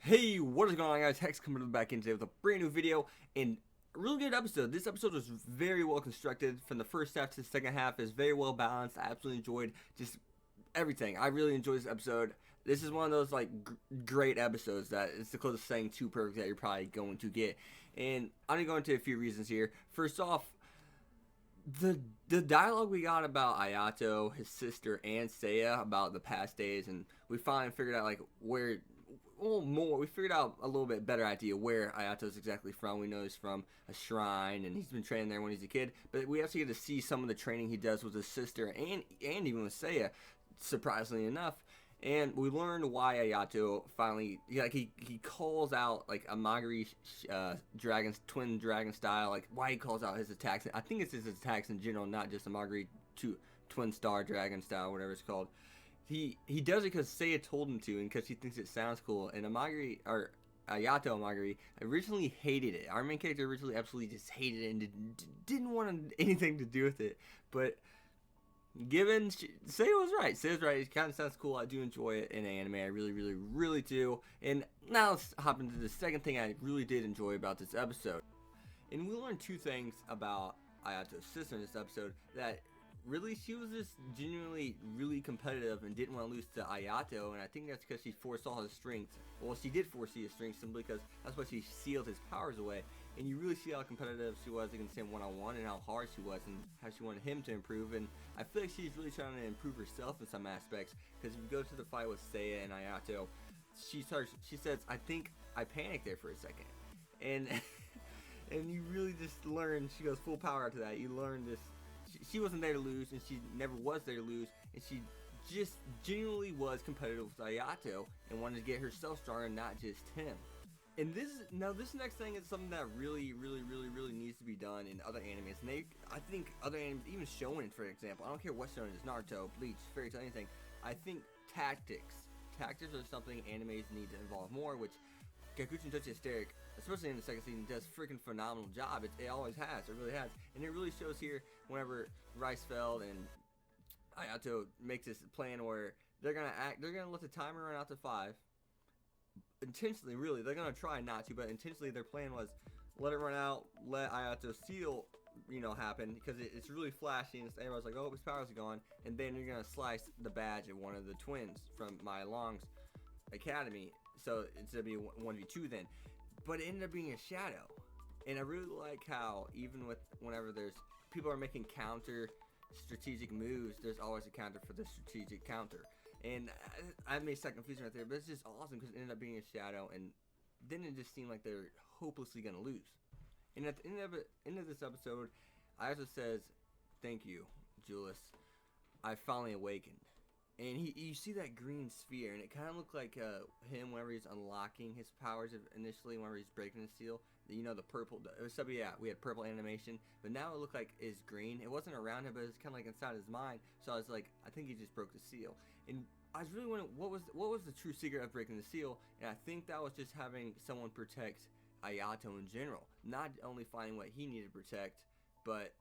Hey, what is going on, guys? Hex coming back in today with a brand new video and a really good episode. This episode was very well constructed. From the first half to the second half is very well balanced. I absolutely enjoyed just everything. I really enjoyed this episode. This is one of those like great episodes that it's the closest thing to perfect that you're probably going to get. And I'm gonna go into a few reasons here. First off, the dialogue we got about Ayato, his sister, and Seiya about the past days, and we finally figured out like where, well, more. We figured out a little bit better idea where Ayato's exactly from. We know he's from a shrine, and he's been training there when he's a kid. But we actually get to see some of the training he does with his sister and even with Seiya, surprisingly enough. And we learned why Ayato finally, like he calls out like a Magari dragon, twin dragon style, like why he calls out his attacks. I think it's his attacks in general, not just a Magari twin star dragon style, whatever it's called. He does it because Seiya told him to, and because he thinks it sounds cool. And Amagiri, or Ayato Amagiri, originally hated it. Our main character originally absolutely just hated it and didn't want anything to do with it. But given Seiya was right. Seiya was right. It kind of sounds cool. I do enjoy it in anime. I really do. And now let's hop into the second thing I really did enjoy about this episode. And we learned two things about Ayato's sister in this episode. That really she was just genuinely really competitive and didn't want to lose to Ayato, and I think that's because she foresaw his strengths. Well, she did foresee his strengths simply because that's why she sealed his powers away. And you really see how competitive she was against him one-on-one, and how hard she was, and how she wanted him to improve. And I feel like she's really trying to improve herself in some aspects, because if you go to the fight with Seiya and Ayato, she says, "I think I panicked there for a second," and and you really just learn. She goes full power after that. You learn this. She wasn't there to lose, and she never was there to lose, and she just genuinely was competitive with Ayato and wanted to get herself stronger, not just him. And this next thing is something that really needs to be done in other animes. And I think other animes, even Shonen, for example, I don't care what Shonen is, Naruto, Bleach, Fairy Tail, anything. I think tactics are something animes need to involve more, which Gakusen Toshi Asterisk, especially in the second season, does freaking phenomenal job. It always has. It really has. And it really shows here whenever Reisfeld and Ayato makes this plan where they're gonna let the timer run out to 5. Intentionally, really, they're gonna try not to, but intentionally their plan was let it run out, let Ayato seal, happen, because it's really flashy and everybody's like, oh, his powers are gone, and then you're gonna slice the badge of one of the twins from Maya Long's academy. So it's gonna be 1v2 then, but it ended up being a shadow. And I really like how even whenever there's people are making counter strategic moves, there's always a counter for the strategic counter. And I made a confusion right there, but it's just awesome because it ended up being a shadow, and then it just seemed like they're hopelessly gonna lose. And at the end of this episode, Ayato says, "Thank you, Julius. I finally awakened." And you see that green sphere, and it kind of looked like him whenever he's unlocking his powers initially, whenever he's breaking the seal. The purple. So yeah, we had purple animation, but now it looked like it's green. It wasn't around him, but it's kind of like inside his mind. So I was like, I think he just broke the seal. And I was really wondering what was the true secret of breaking the seal. And I think that was just having someone protect Ayato in general, not only finding what he needed to protect, but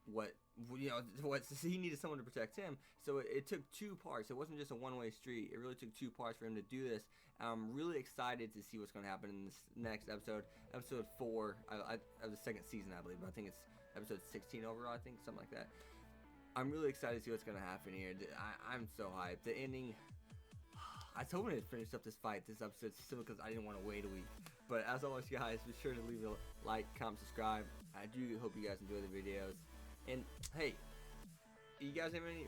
what he needed someone to protect him. So it took two parts. It wasn't just a one-way street. It really took two parts for him to do this. I'm really excited to see what's going to happen in this next episode 4 of the second season, I believe. I think it's episode 16 overall, I think, something like that. I'm really excited to see what's going to happen here. I'm so hyped. The ending, I was hoping to finish up this episode, simply because I didn't want to wait a week. But as always, guys, be sure to leave a like, comment, subscribe. I do hope you guys enjoy the videos. And hey, you guys have any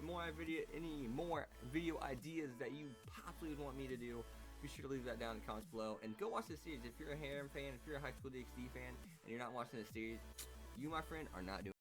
more video ideas that you possibly would want me to do? Be sure to leave that down in the comments below. And go watch this series. If you're a Harem fan, if you're a High School DxD fan, and you're not watching this series, you, my friend, are not doing